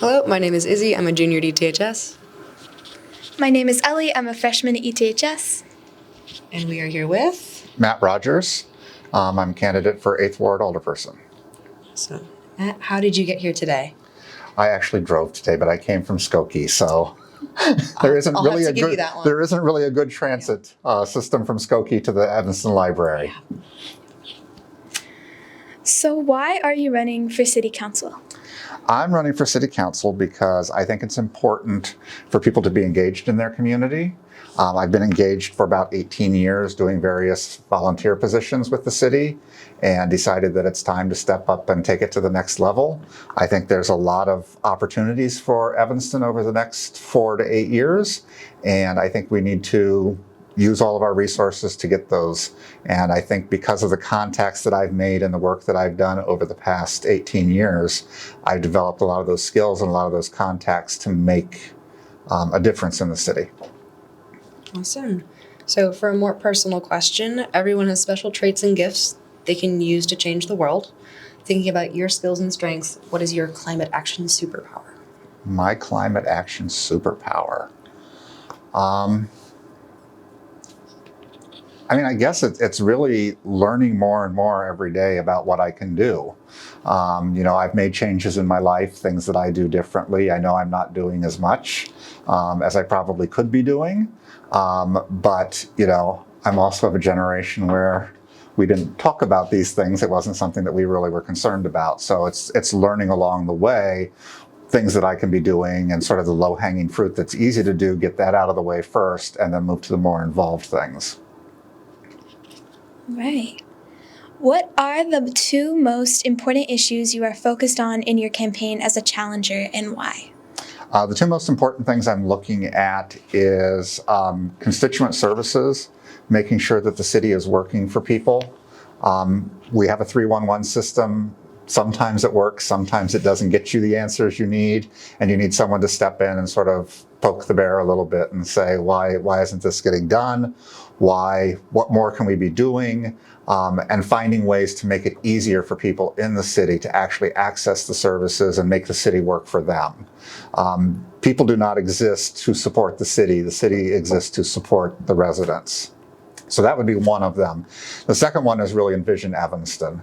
Hello, my name is Izzy. I'm a junior at ETHS. My name is Ellie. I'm a freshman at ETHS. And we are here with Matt Rodgers. I'm a candidate for 8th Ward Alderperson. So, Matt, how did you get here today? I actually drove today, but I came from Skokie, so there isn't really a good transit system from Skokie to the Evanston Library. Yeah. So why are you running for city council? I'm running for city council because I think it's important for people to be engaged in their community. I've been engaged for about 18 years doing various volunteer positions with the city and decided that it's time to step up and take it to the next level. I think there's a lot of opportunities for Evanston over the next 4 to 8 years, and I think we need to use all of our resources to get those. And I think because of the contacts that I've made and the work that I've done over the past 18 years, I've developed a lot of those skills and a lot of those contacts to make a difference in the city. Awesome. So for a more personal question, everyone has special traits and gifts they can use to change the world. Thinking about your skills and strengths, what is your climate action superpower? My climate action superpower. I guess it's really learning more and more every day about what I can do. I've made changes in my life, things that I do differently. I know I'm not doing as much as I probably could be doing. But I'm also of a generation where we didn't talk about these things. It wasn't something that we really were concerned about. So it's learning along the way things that I can be doing and sort of the low-hanging fruit that's easy to do, get that out of the way first, and then move to the more involved things. Right. What are the 2 most important issues you are focused on in your campaign as a challenger, and why? The 2 most important things I'm looking at is constituent services, making sure that the city is working for people. We have a 311 system. Sometimes it works, sometimes it doesn't get you the answers you need, and you need someone to step in and sort of poke the bear a little bit and say, why isn't this getting done? What more can we be doing? And finding ways to make it easier for people in the city to actually access the services and make the city work for them. People do not exist to support the city exists to support the residents. So that would be one of them. The second one is really Envision Evanston.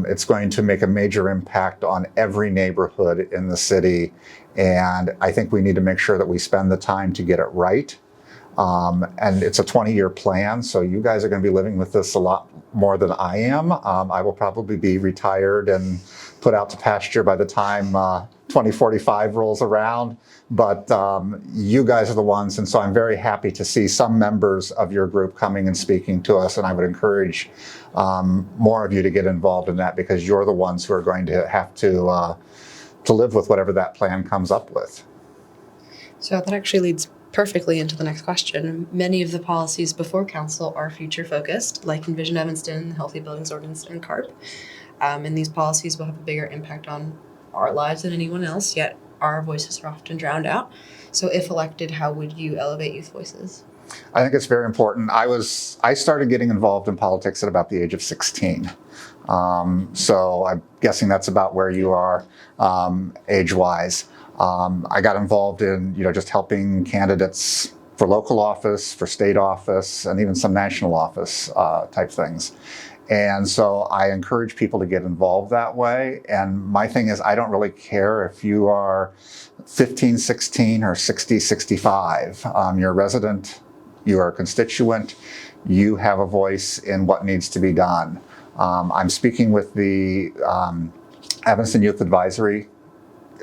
It's going to make a major impact on every neighborhood in the city, and I think we need to make sure that we spend the time to get it right. And it's a 20-year plan, so you guys are going to be living with this a lot more than I am. I will probably be retired and put out to pasture by the time 2045 rolls around, but you guys are the ones, and so I'm very happy to see some members of your group coming and speaking to us, and I would encourage more of you to get involved in that because you're the ones who are going to have to live with whatever that plan comes up with. So that actually leads perfectly into the next question. Many of the policies before council are future-focused, like Envision Evanston, the Healthy Buildings Ordinance, and CARP. And these policies will have a bigger impact on our lives than anyone else, yet our voices are often drowned out. So if elected, how would you elevate youth voices? I think it's very important. I started getting involved in politics at about the age of 16. So I'm guessing that's about where you are age-wise. I got involved in just helping candidates for local office, for state office, and even some national office type things. And so I encourage people to get involved that way. And my thing is, I don't really care if you are 15, 16, or 60, 65. You're a resident, you are a constituent, you have a voice in what needs to be done. I'm speaking with the Evanston Youth Advisory.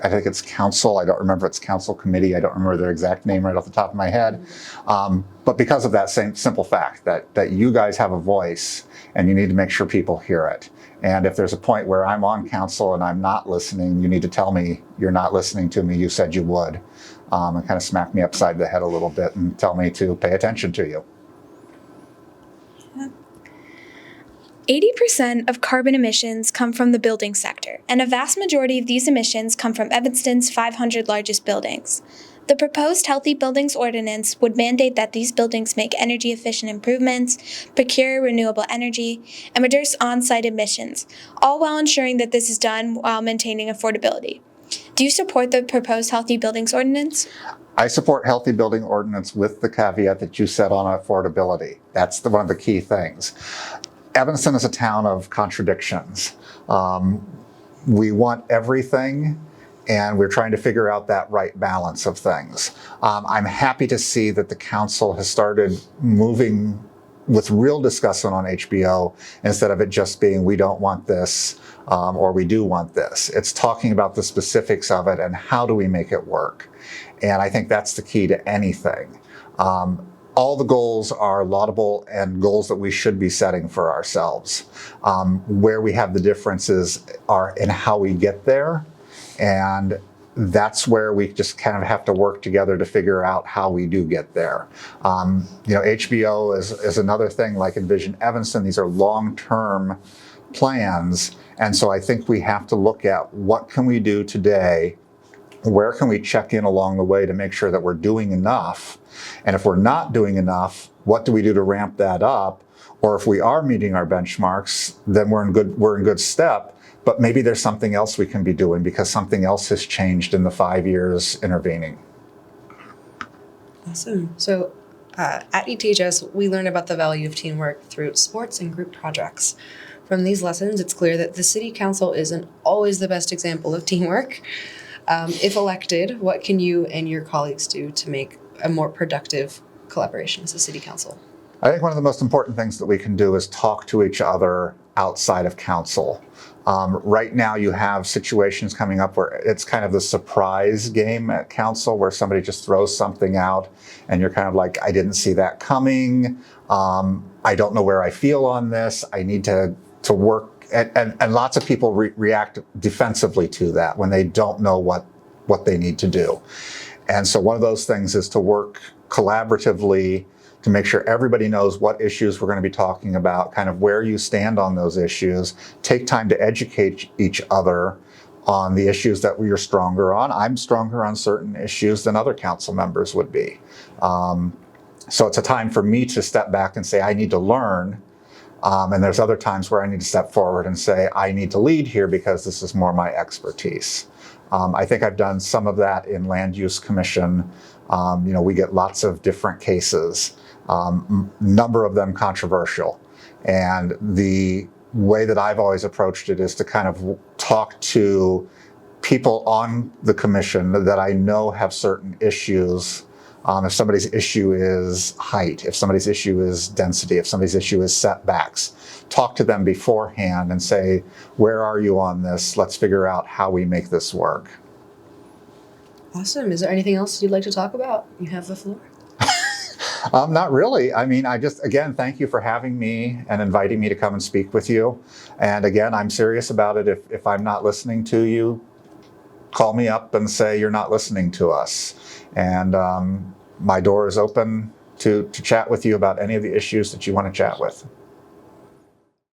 I think it's council. I don't remember it's council committee. I don't remember their exact name right off the top of my head. But because of that same simple fact that you guys have a voice and you need to make sure people hear it. And if there's a point where I'm on council and I'm not listening, you need to tell me you're not listening to me. You said you would. And kind of smack me upside the head a little bit and tell me to pay attention to you. 80% of carbon emissions come from the building sector, and a vast majority of these emissions come from Evanston's 500 largest buildings. The proposed Healthy Buildings Ordinance would mandate that these buildings make energy-efficient improvements, procure renewable energy, and reduce on-site emissions, all while ensuring that this is done while maintaining affordability. Do you support the proposed healthy buildings ordinance? I support healthy building ordinance with the caveat that you said on affordability. That's one of the key things. Evanston is a town of contradictions. We want everything, and we're trying to figure out that right balance of things. I'm happy to see that the council has started moving with real discussion on HBO instead of it just being we don't want this or we do want this. It's talking about the specifics of it and how do we make it work. And I think that's the key to anything. All the goals are laudable and goals that we should be setting for ourselves. Where we have the differences are in how we get there. And that's where we just kind of have to work together to figure out how we do get there. HBO is another thing like Envision Evanston. These are long-term plans. And so I think we have to look at what can we do today. Where can we check in along the way to make sure that we're doing enough? And if we're not doing enough, what do we do to ramp that up? Or if we are meeting our benchmarks, then we're in good step. But maybe there's something else we can be doing because something else has changed in the 5 years intervening. Awesome. So at ETHS, we learn about the value of teamwork through sports and group projects. From these lessons, it's clear that the City Council isn't always the best example of teamwork. If elected, what can you and your colleagues do to make a more productive collaboration as a City Council? I think one of the most important things that we can do is talk to each other outside of council. Right now you have situations coming up where it's kind of the surprise game at council where somebody just throws something out and you're kind of like, I didn't see that coming. I don't know where I feel on this. I need to work. And lots of people react defensively to that when they don't know what they need to do. And so one of those things is to work collaboratively to make sure everybody knows what issues we're going to be talking about, kind of where you stand on those issues, take time to educate each other on the issues that we are stronger on. I'm stronger on certain issues than other council members would be. So it's a time for me to step back and say, I need to learn. And there's other times where I need to step forward and say, I need to lead here because this is more my expertise. I think I've done some of that in Land Use Commission. We get lots of different cases, number of them controversial. And the way that I've always approached it is to kind of talk to people on the commission that I know have certain issues. If somebody's issue is height, if somebody's issue is density, if somebody's issue is setbacks, talk to them beforehand and say, where are you on this? Let's figure out how we make this work. Awesome. Is there anything else you'd like to talk about? You have the floor. Not really. I mean, again, thank you for having me and inviting me to come and speak with you. And again, I'm serious about it. If I'm not listening to you, call me up and say you're not listening to us. And my door is open to chat with you about any of the issues that you want to chat with.